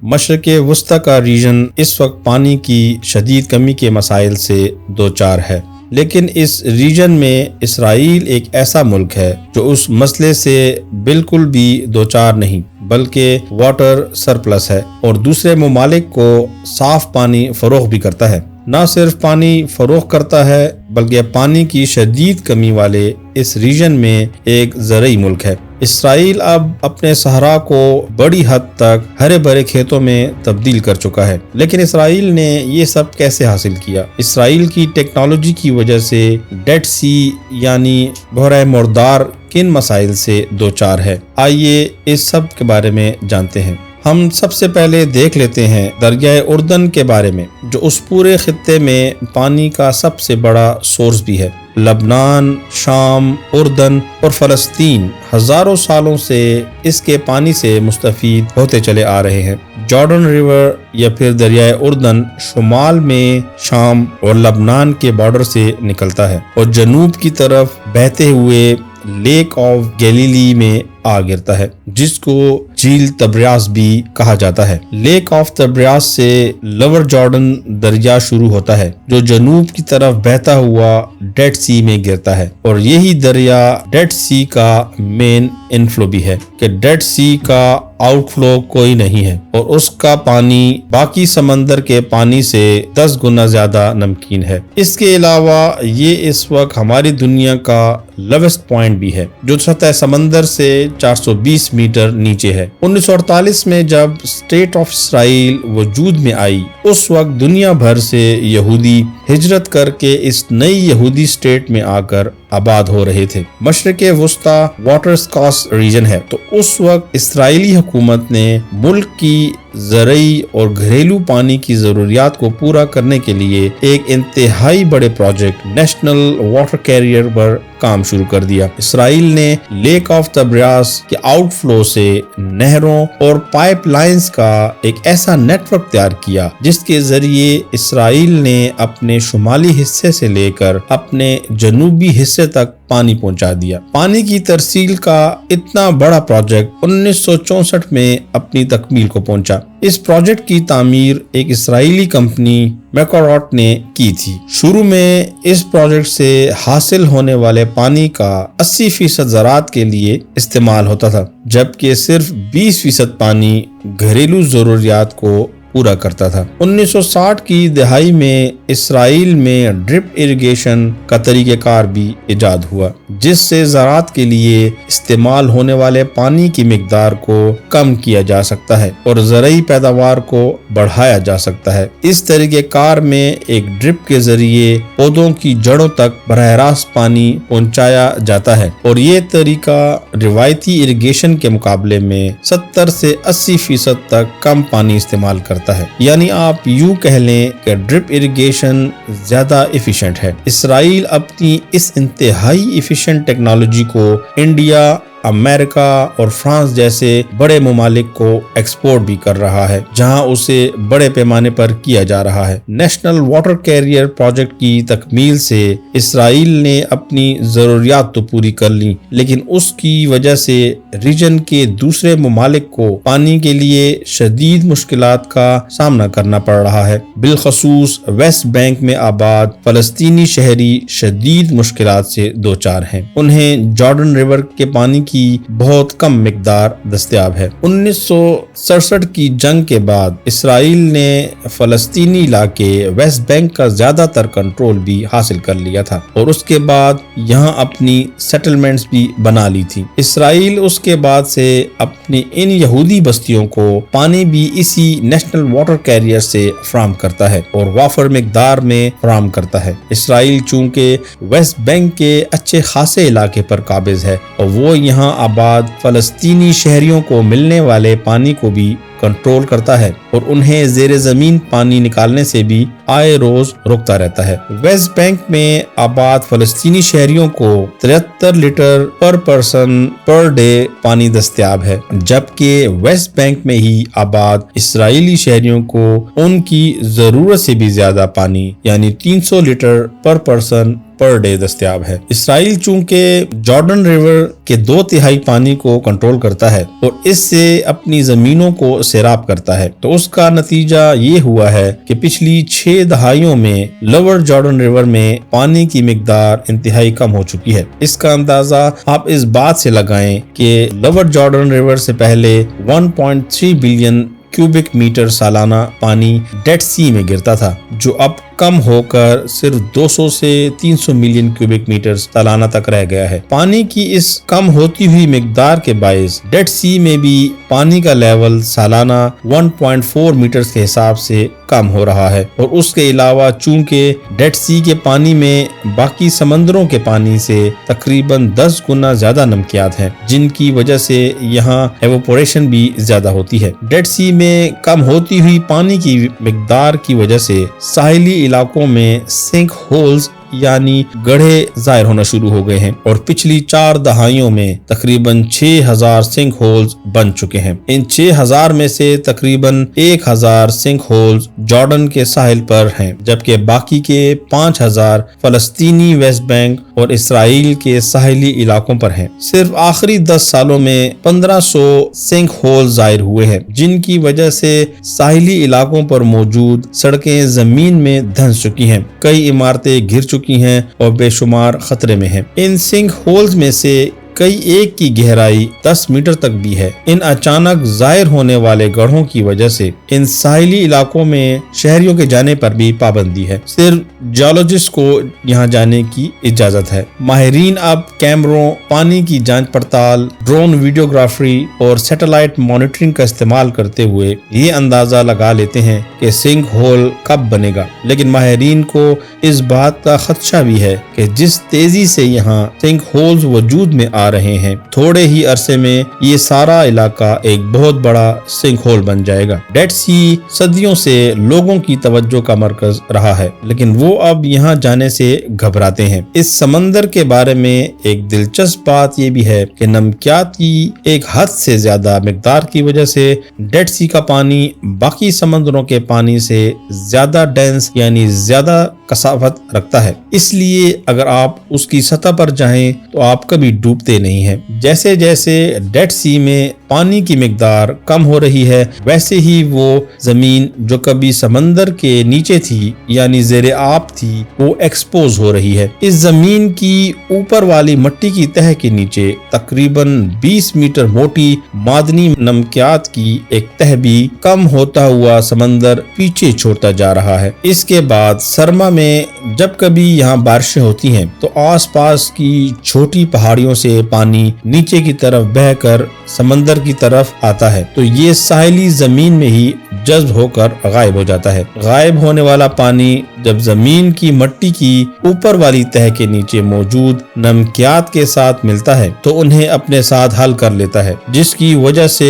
مشرق وسطی کا ریجن اس وقت پانی کی شدید کمی کے مسائل سے دوچار ہے، لیکن اس ریجن میں اسرائیل ایک ایسا ملک ہے جو اس مسئلے سے بالکل بھی دوچار نہیں، بلکہ واٹر سرپلس ہے اور دوسرے ممالک کو صاف پانی فروخت بھی کرتا ہے۔ نہ صرف پانی فروخت کرتا ہے بلکہ پانی کی شدید کمی والے اس ریجن میں ایک زرعی ملک ہے۔ اسرائیل اب اپنے صحرا کو بڑی حد تک ہرے بھرے کھیتوں میں تبدیل کر چکا ہے، لیکن اسرائیل نے یہ سب کیسے حاصل کیا؟ اسرائیل کی ٹیکنالوجی کی وجہ سے ڈیڈ سی یعنی بحیرہ مردار کن مسائل سے دوچار ہے؟ آئیے اس سب کے بارے میں جانتے ہیں۔ ہم سب سے پہلے دیکھ لیتے ہیں دریائے اردن کے بارے میں، جو اس پورے خطے میں پانی کا سب سے بڑا سورس بھی ہے۔ لبنان، شام، اردن اور فلسطین ہزاروں سالوں سے اس کے پانی سے مستفید ہوتے چلے آ رہے ہیں۔ جارڈن ریور یا پھر دریائے اردن شمال میں شام اور لبنان کے بارڈر سے نکلتا ہے اور جنوب کی طرف بہتے ہوئے لیک آف گیلیلی میں آ گرتا ہے، جس کو جھیل تبریاس بھی کہا جاتا ہے۔ لیک آف تبریاس سے لور جارڈن دریا شروع ہوتا ہے جو جنوب کی طرف بہتا ہوا ڈیڈ سی میں گرتا ہے، اور یہی دریا ڈیڈ سی کا مین انفلو بھی ہے کہ ڈیڈ سی کا آؤٹ فلو کوئی نہیں ہے اور اس کا پانی باقی سمندر کے پانی سے 10 گنا زیادہ نمکین ہے۔ اس کے علاوہ یہ اس وقت ہماری دنیا کا لویسٹ پوائنٹ بھی ہے جو سطح سمندر سے 420 میٹر نیچے ہے۔ 1948 میں جب اسٹیٹ آف اسرائیل وجود میں آئی، اس وقت دنیا بھر سے یہودی ہجرت کر کے اس نئی یہودی اسٹیٹ میں آ کر آباد ہو رہے تھے۔ مشرق وسطی واٹر اسکارس ریجن ہے، تو اس وقت اسرائیلی حکومت نے ملک کی زرعی اور گھریلو پانی کی ضروریات کو پورا کرنے کے لیے ایک انتہائی بڑے پروجیکٹ نیشنل واٹر کیریئر پر کام شروع کر دیا۔ اسرائیل نے لیک آف تبریاس کے آؤٹ فلو سے نہروں اور پائپ لائنز کا ایک ایسا نیٹ ورک تیار کیا جس کے ذریعے اسرائیل نے اپنے شمالی حصے سے لے کر اپنے جنوبی حصے تک پانی پہنچا دیا۔ پانی کی ترسیل کا اتنا بڑا پروجیکٹ 1964 میں اپنی تکمیل کو پہنچا۔ اس پروجیکٹ کی تعمیر ایک اسرائیلی کمپنی میکاراٹ نے کی تھی۔ شروع میں اس پروجیکٹ سے حاصل ہونے والے پانی کا 80% زراعت کے لیے استعمال ہوتا تھا، جبکہ صرف 20% پانی گھریلو ضروریات کو پورا کرتا تھا۔ 1960 کی دہائی میں اسرائیل میں ڈرپ اریگیشن کا طریقہ کار بھی ایجاد ہوا، جس سے زراعت کے لیے استعمال ہونے والے پانی کی مقدار کو کم کیا جا سکتا ہے اور زرعی پیداوار کو بڑھایا جا سکتا ہے۔ اس طریقہ کار میں ایک ڈرپ کے ذریعے پودوں کی جڑوں تک براہ راست پانی پہنچایا جاتا ہے، اور یہ طریقہ روایتی اریگیشن کے مقابلے میں 70 سے 80% تک کم پانی استعمال کرتا ہے۔ یعنی آپ یوں کہہ لیں کہ ڈرپ اریگیشن زیادہ ایفیشنٹ ہے۔ اسرائیل اپنی اس انتہائی ایفیشنٹ ٹیکنالوجی کو انڈیا، امریکہ اور فرانس جیسے بڑے ممالک کو ایکسپورٹ بھی کر رہا ہے، جہاں اسے بڑے پیمانے پر کیا جا رہا ہے۔ نیشنل واٹر کیریئر پروجیکٹ کی تکمیل سے اسرائیل نے اپنی ضروریات تو پوری کر لی، لیکن اس کی وجہ سے ریجن کے دوسرے ممالک کو پانی کے لیے شدید مشکلات کا سامنا کرنا پڑ رہا ہے۔ بالخصوص ویسٹ بینک میں آباد فلسطینی شہری شدید مشکلات سے دوچار ہیں۔ انہیں جارڈن ریور کے پانی کی بہت کم مقدار دستیاب ہے۔ 1967 کی جنگ کے بعد اسرائیل نے فلسطینی علاقے ویسٹ بینک کا زیادہ تر کنٹرول بھی حاصل کر لیا تھا اور اس کے بعد یہاں اپنی سیٹلمنٹس بھی بنا لی تھی۔ اسرائیل اس کے بعد سے اپنی ان یہودی بستیوں کو پانی بھی اسی نیشنل واٹر کیریئر سے فراہم کرتا ہے اور وافر مقدار میں فراہم کرتا ہے۔ اسرائیل چونکہ ویسٹ بینک کے اچھے خاصے علاقے پر قابض ہے اور وہ یہاں آباد فلسطینی شہریوں کو ملنے والے پانی کو بھی کنٹرول کرتا ہے اور انہیں زیر زمین پانی نکالنے سے بھی آئے روز روکتا رہتا ہے۔ ویسٹ بینک میں آباد فلسطینی شہریوں کو 73 لیٹر پر پرسن پر ڈے پانی دستیاب ہے، جبکہ ویسٹ بینک میں ہی آباد اسرائیلی شہریوں کو ان کی ضرورت سے بھی زیادہ پانی یعنی 300 لیٹر پر پرسن पर डे दस्तयाब है। इसराइल चूंकि जॉर्डन रिवर के 2/3 पानी को कंट्रोल करता है और इससे अपनी जमीनों को सैराब करता है, तो उसका नतीजा ये हुआ है कि पिछली 6 दहाइयों में लोअर जॉर्डन रिवर में पानी की मिकदार इंतहाई कम हो चुकी है। इसका अंदाजा आप इस बात से लगाएं कि लोअर जॉर्डन रिवर से पहले 1.3 बिलियन क्यूबिक मीटर सालाना पानी डेड सी में गिरता था, जो अब कम होकर सिर्फ 200 से 300 मिलियन क्यूबिक मीटर सालाना तक रह गया है। पानी की इस कम होती हुई मिकदार के बायस डेड सी में भी पानी का लेवल सालाना 1.4 मीटर के हिसाब से कम हो रहा है, और उसके अलावा चूंकि डेड सी के पानी में बाकी समंदरों के पानी से तकरीबन 10 गुना ज्यादा नमकियात हैं, जिनकी वजह से यहाँ एवोपोरेशन भी ज्यादा होती है। डेड सी में कम होती हुई पानी की मिकदार की वजह से साहिली इलाकों में सिंक होल्स यानी गड्ढे जाहिर होना शुरू हो गए हैं, और पिछली 4 दहाइयों में तकरीबन 6000 सिंक होल्स बन चुके हैं। इन 6000 में से तकरीबन 1000 सिंक होल्स जॉर्डन के साहिल पर हैं, जबकि बाकी के 5000 फलस्तीनी वेस्ट बैंक और इसराइल के साहिली इलाकों पर हैं। सिर्फ आखिरी 10 सालों में 1500 सिंक होल्स जाहिर हुए हैं, जिनकी वजह से साहिली इलाकों पर मौजूद सड़कें जमीन में धंस चुकी हैं, कई इमारतें गिर चुकी हैं और बेशुमार खतरे में हैं। इन सिंक होल्स में से कई एक की गहराई 10 मीटर तक भी है। इन अचानक जाहिर होने वाले गड्ढों की वजह से इन साहिली इलाकों में शहरियों के जाने पर भी पाबंदी है। सिर्फ जियोलॉजिस्ट को यहाँ जाने की इजाजत है। माहिरीन अब कैमरों, पानी की जांच पड़ताल, ड्रोन वीडियोग्राफी और सैटेलाइट मॉनिटरिंग का इस्तेमाल करते हुए ये अंदाजा लगा लेते हैं कि सिंक होल कब बनेगा, लेकिन माहिरीन को इस बात का खदशा भी है कि जिस तेजी से यहाँ सिंक होल्स वजूद में आ रहे हैं, थोड़े ही अरसे में ये सारा इलाका एक बहुत बड़ा सिंक होल बन जाएगा। डेड सी सदियों से लोगों की तवज्जो का मरकज रहा है, लेकिन वो अब यहाँ जाने से घबराते हैं। इस समंदर के बारे में एक दिलचस्प बात ये भी है कि नमकियात की एक हद से ज्यादा मिकदार की वजह से डेड सी का पानी बाकी समंदरों के पानी से ज्यादा डेंस यानी ज्यादा कसावत रखता है। इसलिए अगर आप उसकी सतह पर जाएं तो आप कभी डूबते नहीं हैं। जैसे जैसे डेड सी में पानी की मिकदार कम हो रही है, वैसे ही वो जमीन जो कभी समंदर के नीचे थी यानी ज़ेरे आब थी, वो एक्सपोज हो रही है। इस जमीन की ऊपर वाली मिट्टी की तह के नीचे तकरीबन 20 मीटर मोटी मादनी नमकियात की एक तह भी कम होता हुआ समंदर पीछे छोड़ता जा रहा है। इसके बाद सरमा में जब कभी यहाँ बारिशें होती हैं तो आसपास की छोटी पहाड़ियों से पानी नीचे की तरफ बहकर समंदर की तरफ आता है, तो ये साहिली जमीन में ही जज्ब होकर गायब हो जाता है। गायब होने वाला पानी जब जमीन की मिट्टी की ऊपर वाली तह के नीचे मौजूद नमकियात के साथ मिलता है तो उन्हें अपने साथ हल कर लेता है, जिसकी वजह से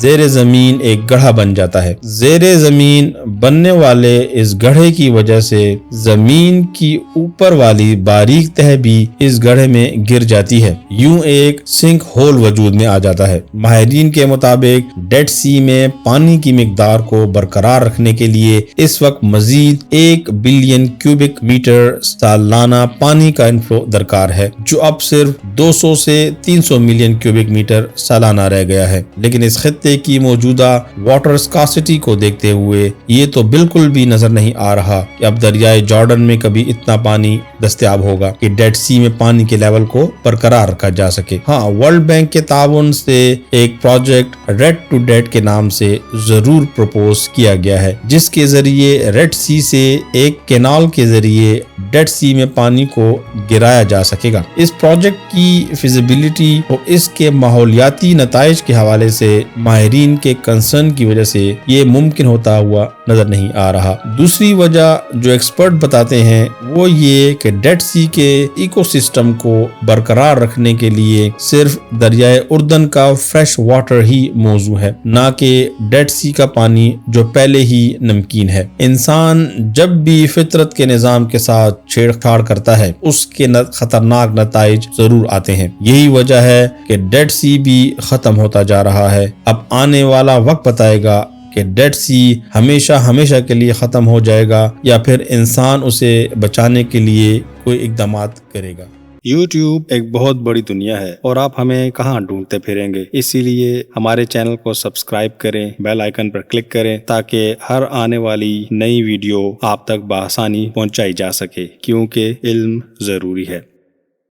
ज़ेरे जमीन एक गड्ढा बन जाता है। ज़ेरे जमीन बनने वाले इस गड्ढे की वजह से जमीन की ऊपर वाली बारीक तह भी इस गड्ढे में गिर जाती है। यूं एक सिंक होल वजूद में आ जाता है। माहिरीन के मुताबिक डेड सी में पानी की मिकदार को बरकरार रखने के लिए इस वक्त मजीद 1 बिलियन क्यूबिक मीटर सालाना पानी का इनफ्लो दरकार है, जो अब सिर्फ 200 से 300 मिलियन क्यूबिक मीटर सालाना रह गया है। लेकिन इस खित्ते की मौजूदा वाटर स्कार्सिटी को देखते हुए ये तो बिल्कुल भी नजर नहीं आ रहा कि अब दरियाए जॉर्डन में कभी इतना पानी दस्तयाब होगा कि डेड सी में पानी के लेवल को बरकरार रखा जा सके। हाँ, वर्ल्ड बैंक के ताउन से एक प्रोजेक्ट रेड टू डेड के नाम से जरूर प्रपोज किया गया है, जिसके जरिए रेड सी से एक कैनाल के जरिए डेड सी में पानी को गिराया जा सकेगा। इस प्रोजेक्ट की फिजिबिलिटी और इसके माहौलियाती नताइज के हवाले से माहिरीन के कंसर्न की वजह से ये मुमकिन होता हुआ नजर नहीं आ रहा। दूसरी वजह जो एक्सपर्ट बताते हैं वो ये कि डेड सी के इकोसिस्टम को बरकरार रखने के लिए सिर्फ दरियाए उर्दन का फ्रेश वाटर ही मौजू है, ना कि डेड सी का पानी जो पहले ही नमकीन है। इंसान जब भी फितरत के निजाम के साथ छेड़छाड़ करता है उसके खतरनाक नताइज जरूर आते हैं। यही वजह है कि डेड सी भी खत्म होता जा रहा है। अब आने वाला वक्त बताएगा کہ ڈیڈ سی ہمیشہ کے لیے ختم ہو جائے گا یا پھر انسان اسے بچانے کے لیے کوئی اقدامات کرے گا۔ YouTube ایک بہت بڑی دنیا ہے اور آپ ہمیں کہاں ڈھونڈتے پھریں گے، اسی لیے ہمارے چینل کو سبسکرائب کریں، بیل آئیکن پر کلک کریں تاکہ ہر آنے والی نئی ویڈیو آپ تک بآسانی پہنچائی جا سکے، کیونکہ علم ضروری ہے۔